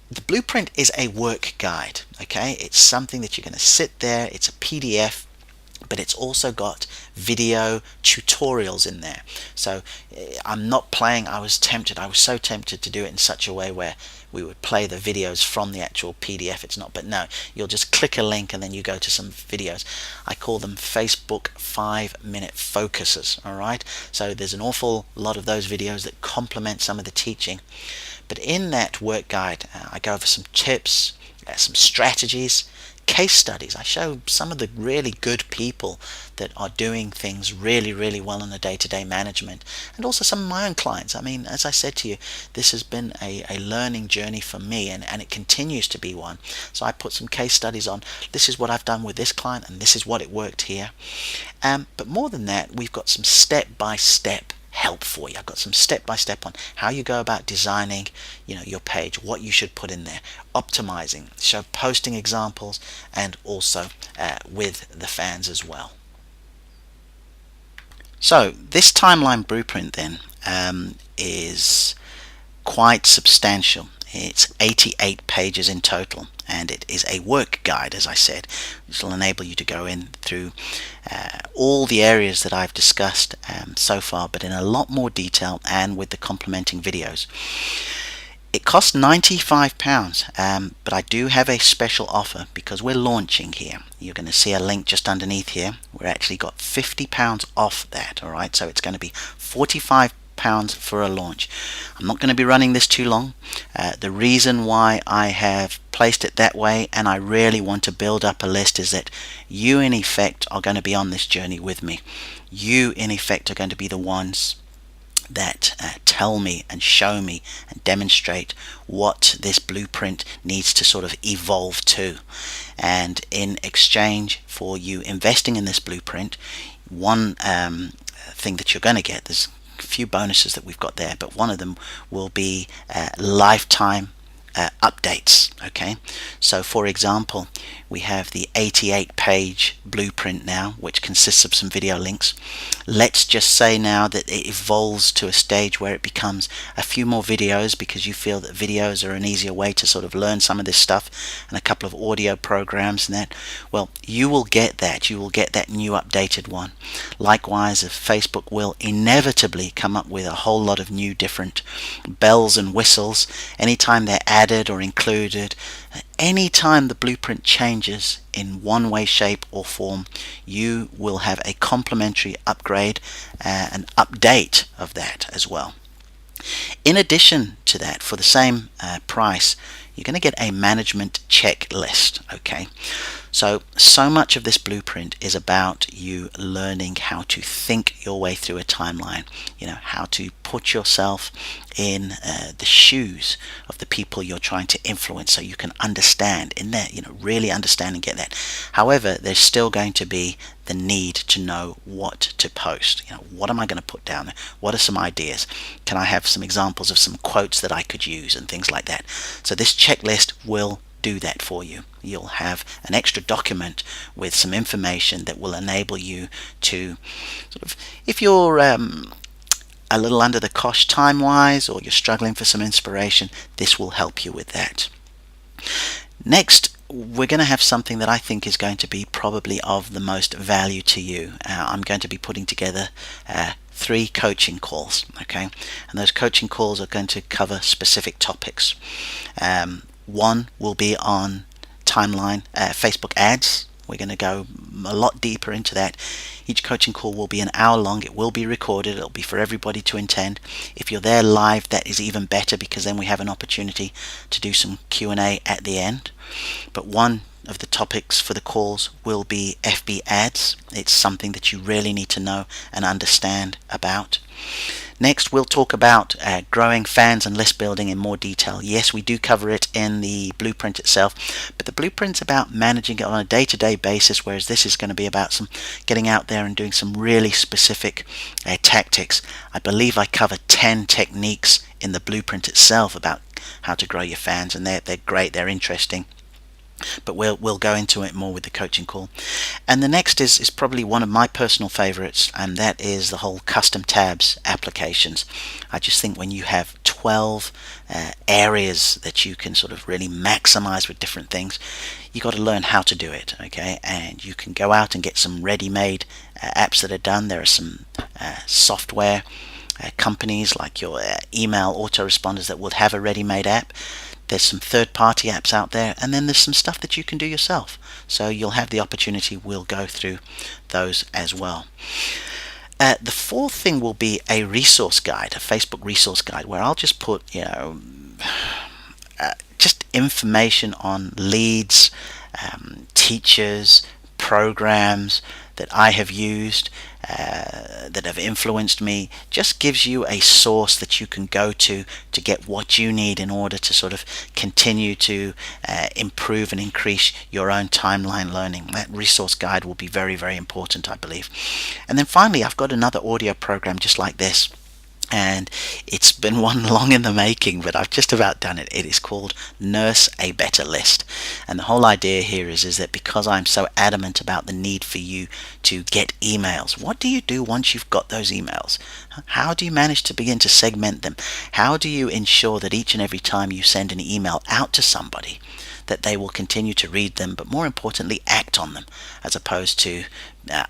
A: the blueprint is a work guide. Okay, it's something that you're going to sit there. It's a PDF, but it's also got video tutorials in there. So I'm not playing. I was so tempted to do it in such a way where we would play the videos from the actual PDF. It's not, but no, you'll just click a link and then you go to some videos. I call them Facebook 5-minute focuses. All right, so there's an awful lot of those videos that complement some of the teaching. But in that work guide, I go over some tips, some strategies, case studies. I show some of the really good people that are doing things really well in the day-to-day management, and also some of my own clients. I mean, as I said to you, this has been a learning journey for me, and it continues to be one. So I put some case studies on. This is what I've done with this client, and this is what it worked here. But more than that, we've got some step-by-step help for you. I've got some step-by-step on how you go about designing your page, what you should put in there, optimizing, show posting examples, and also with the fans as well. So this timeline blueprint then is quite substantial. It's 88 pages in total, and it is a work guide, as I said, which will enable you to go in through all the areas that I've discussed so far, but in a lot more detail and with the complementing videos. It costs £95, but I do have a special offer because we're launching here. You're going to see a link just underneath here. We're actually got £50 off that, alright? So it's going to be £45 for a launch. I'm not going to be running this too long. The reason why I have placed it that way, and I really want to build up a list, is that you in effect are going to be on this journey with me. You in effect are going to be the ones that tell me and show me and demonstrate what this blueprint needs to sort of evolve to. And in exchange for you investing in this blueprint, one thing that you're going to get, there's a few bonuses that we've got there, but one of them will be lifetime updates. Okay, so for example, we have the 88-page blueprint now, which consists of some video links. Let's just say now that it evolves to a stage where it becomes a few more videos, because you feel that videos are an easier way to sort of learn some of this stuff, and a couple of audio programs and that. Well, you will get that. You will get that new updated one. Likewise, if Facebook will inevitably come up with a whole lot of new different bells and whistles anytime they're added or included. Anytime the blueprint changes in one way, shape or form, you will have a complimentary upgrade, an update of that as well. In addition to that, for the same price, you're going to get a management checklist. Okay, so much of this blueprint is about you learning how to think your way through a timeline. You know, how to put yourself in the shoes of the people you're trying to influence, so you can understand in there, you know, really understand and get that. However, there's still going to be the need to know what to post. You know, what am I going to put down there? What are some ideas? Can I have some examples of some quotes that I could use and things like that? So this checklist will do that for you. You'll have an extra document with some information that will enable you to sort of, if you're a little under the cosh time wise, or you're struggling for some inspiration, this will help you with that. Next, we're going to have something that I think is going to be probably of the most value to you. I'm going to be putting together 3 coaching calls, okay, and those coaching calls are going to cover specific topics. One will be on timeline, Facebook ads. We're going to go a lot deeper into that. Each coaching call will be an hour long. It will be recorded. It'll be for everybody to attend. If you're there live, that is even better, because then we have an opportunity to do some Q&A at the end. But one of the topics for the calls will be FB ads. It's something that you really need to know and understand about. Next, we'll talk about growing fans and list building in more detail. Yes, we do cover it in the blueprint itself, but the blueprint's about managing it on a day-to-day basis, whereas this is going to be about some getting out there and doing some really specific tactics. I believe I cover 10 techniques in the blueprint itself about how to grow your fans, and they're great, they're interesting. But we'll go into it more with the coaching call. And the next is probably one of my personal favorites, and that is the whole custom tabs applications. I just think when you have 12 areas that you can sort of really maximize with different things, you got to learn how to do it, okay? And you can go out and get some ready-made apps that are done. There are some software companies like your email autoresponders that will have a ready-made app. There's some third-party apps out there, and then there's some stuff that you can do yourself. So you'll have the opportunity. We'll go through those as well. The fourth thing will be a resource guide, a Facebook resource guide, where I'll just put, just information on leads, teachers, programs that I have used, that have influenced me. Just gives you a source that you can go to get what you need in order to sort of continue to improve and increase your own timeline learning. That resource guide will be very, very important, I believe. And then finally, I've got another audio program just like this. and it's been one long in the making, but I've just about done it. It is called Nurse a Better List. And the whole idea here is that because I'm so adamant about the need for you to get emails, what do you do once you've got those emails? How do you manage to begin to segment them? How do you ensure that each and every time you send an email out to somebody, that they will continue to read them, but more importantly act on them, as opposed to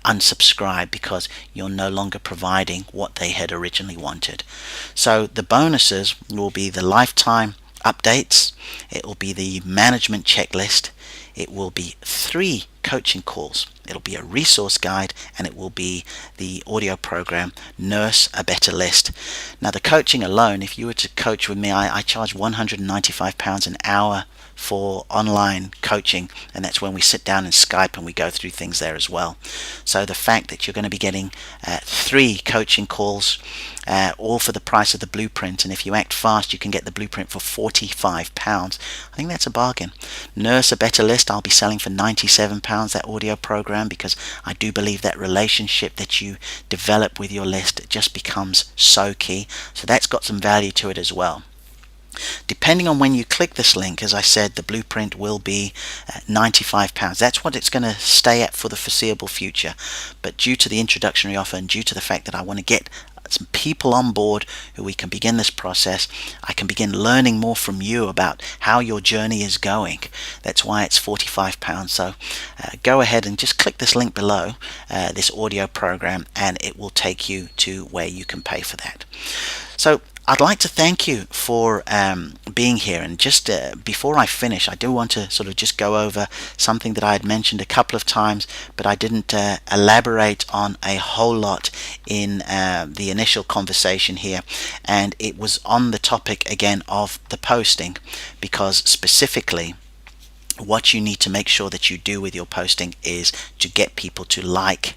A: unsubscribe because you're no longer providing what they had originally wanted? So the bonuses will be the lifetime updates, it will be the management checklist, it will be 3 coaching calls, it'll be a resource guide, and it will be the audio program Nurse a Better List. Now the coaching alone, if you were to coach with me, I charge £195 an hour for online coaching, and that's when we sit down in Skype and we go through things there as well. So the fact that you're going to be getting 3 coaching calls, all for the price of the blueprint, and if you act fast you can get the blueprint for £45. I think that's a bargain. Nurse a Better List I'll be selling for £97, that audio program, because I do believe that relationship that you develop with your list just becomes so key. So that's got some value to it as well. Depending on when you click this link, as I said, the blueprint will be £95. That's what it's going to stay at for the foreseeable future. But due to the introductory offer and due to the fact that I want to get some people on board who we can begin this process, I can begin learning more from you about how your journey is going. That's why it's £45. So go ahead and just click this link below, this audio program, and it will take you to where you can pay for that. So I'd like to thank you for being here, and just before I finish, I do want to sort of just go over something that I had mentioned a couple of times, but I didn't elaborate on a whole lot in the initial conversation here, and it was on the topic again of the posting, because specifically what you need to make sure that you do with your posting is to get people to like,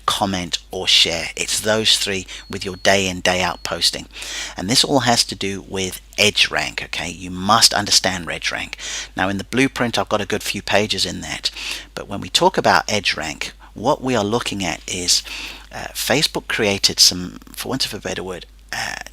A: comment or share. It's those 3 with your day in day out posting, and this all has to do with EdgeRank. Okay, you must understand EdgeRank. Now in the blueprint I've got a good few pages in that, but when we talk about EdgeRank, what we are looking at is Facebook created some, for want of a better word,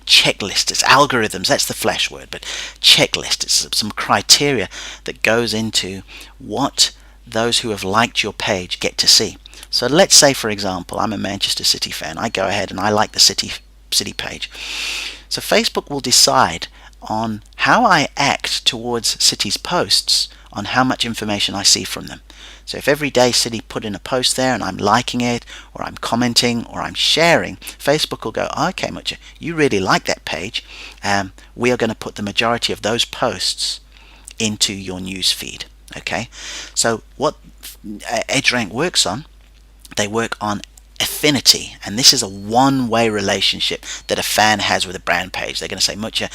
A: checklists, it's algorithms, that's the flash word, but checklist, it's some criteria that goes into what those who have liked your page get to see. So let's say, for example, I'm a Manchester City fan. I go ahead and I like the City page. So Facebook will decide on how I act towards City's posts on how much information I see from them. So if every day City put in a post there and I'm liking it, or I'm commenting, or I'm sharing, Facebook will go, okay, Mucha, you really like that page. We are going to put the majority of those posts into your news feed. Okay, so what EdgeRank works on, they work on affinity, and this is a one-way relationship that a fan has with a brand page. They're going to say, Mucha,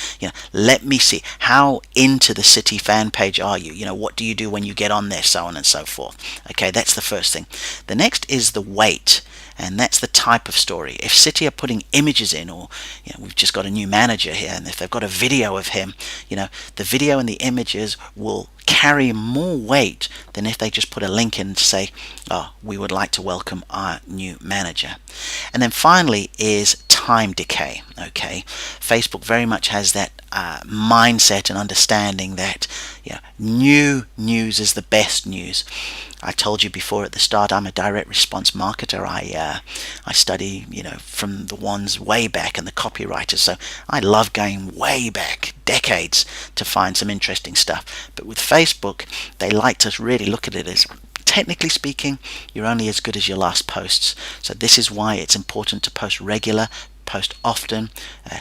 A: let me see, how into the City fan page are you? What do you do when you get on there, so on and so forth. Okay, that's the first thing. The next is the weight, and that's the type of story. If City are putting images in, or we've just got a new manager here, and if they've got a video of him, the video and the images will carry more weight than if they just put a link in to say, oh, we would like to welcome our new manager. And then finally is time decay. Okay, Facebook very much has that mindset and understanding that new news is the best news. I told you before at the start, I'm a direct response marketer. I study from the ones way back and the copywriters, so I love going way back, decades, to find some interesting stuff. But with Facebook, they like to really look at it as, technically speaking, you're only as good as your last posts. So this is why it's important to post regular, post often,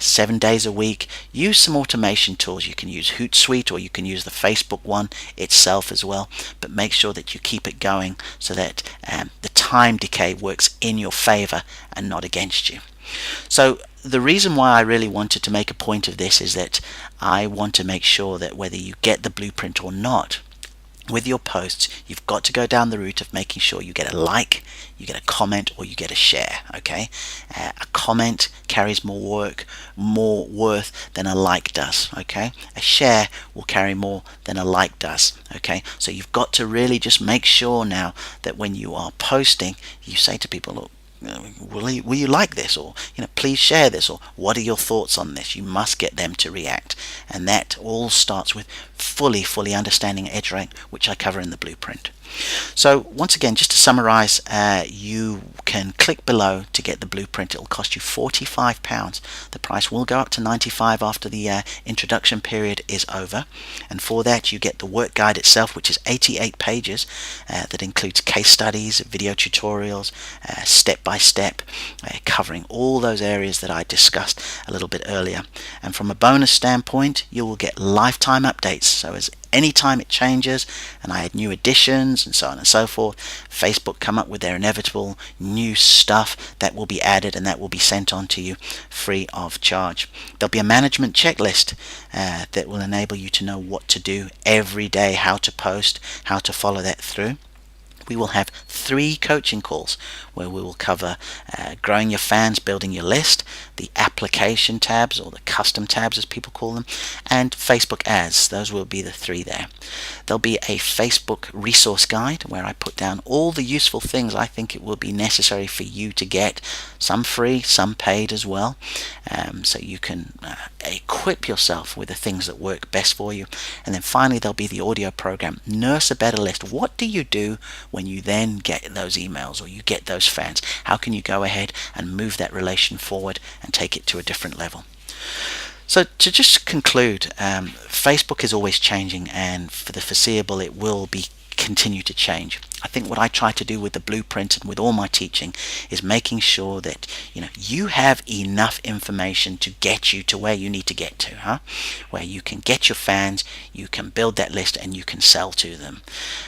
A: 7 days a week. Use some automation tools. You can use Hootsuite, or you can use the Facebook one itself as well, but make sure that you keep it going so that the time decay works in your favor and not against you. So the reason why I really wanted to make a point of this is that I want to make sure that whether you get the blueprint or not, with your posts, you've got to go down the route of making sure you get a like, you get a comment, or you get a share. Okay, a comment carries more worth than a like does. Okay, a share will carry more than a like does. Okay, so you've got to really just make sure now that when you are posting, you say to people, look, will you like this, or please share this, or what are your thoughts on this? You must get them to react, and that all starts with fully understanding edge rank, which I cover in the blueprint. So once again, just to summarize, you can click below to get the blueprint. It will cost you £45. The price will go up to £95 after the introduction period is over, and for that you get the work guide itself, which is 88 pages, that includes case studies, video tutorials, step by step, covering all those areas that I discussed a little bit earlier. And from a bonus standpoint, you will get lifetime updates, so as anytime it changes and I add new additions and so on and so forth, Facebook come up with their inevitable new stuff that will be added, and that will be sent on to you free of charge. There'll be a management checklist that will enable you to know what to do every day, how to post, how to follow that through. We will have 3 coaching calls where we will cover growing your fans, building your list, the application tabs, or the custom tabs as people call them, and Facebook ads. Those will be the 3 there. There'll be a Facebook resource guide where I put down all the useful things I think it will be necessary for you to get, some free, some paid as well, so you can equip yourself with the things that work best for you. And then finally there'll be the audio program, Nurse a Better List. What do you do when you then get those emails or you get those fans? How can you go ahead and move that relation forward and take it to a different level? So to just conclude, Facebook is always changing, and for the foreseeable it will be continue to change. I think what I try to do with the blueprint and with all my teaching is making sure that you have enough information to get you to where you need to get to, where you can get your fans, you can build that list, and you can sell to them.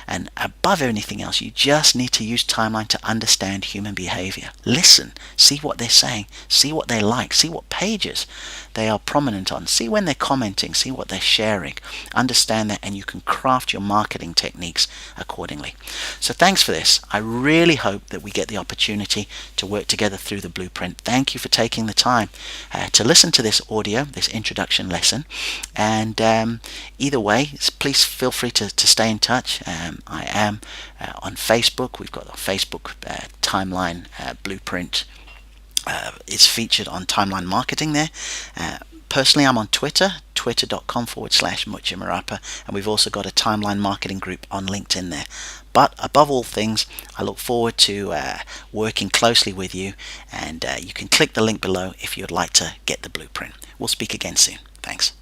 A: And above anything else, you just need to use Timeline to understand human behavior. Listen, see what they're saying, see what they like, see what pages they are prominent on, see when they're commenting, see what they're sharing. Understand that, and you can craft your marketing techniques accordingly. So thanks for this. I really hope that we get the opportunity to work together through the blueprint. Thank you for taking the time to listen to this audio, this introduction lesson. And either way, please feel free to stay in touch. I am on Facebook. We've got our Facebook Timeline blueprint is featured on Timeline Marketing there. Personally, I'm on Twitter, twitter.com/Mucha and we've also got a Timeline Marketing group on LinkedIn there. But above all things, I look forward to working closely with you, and you can click the link below if you'd like to get the blueprint. We'll speak again soon. Thanks.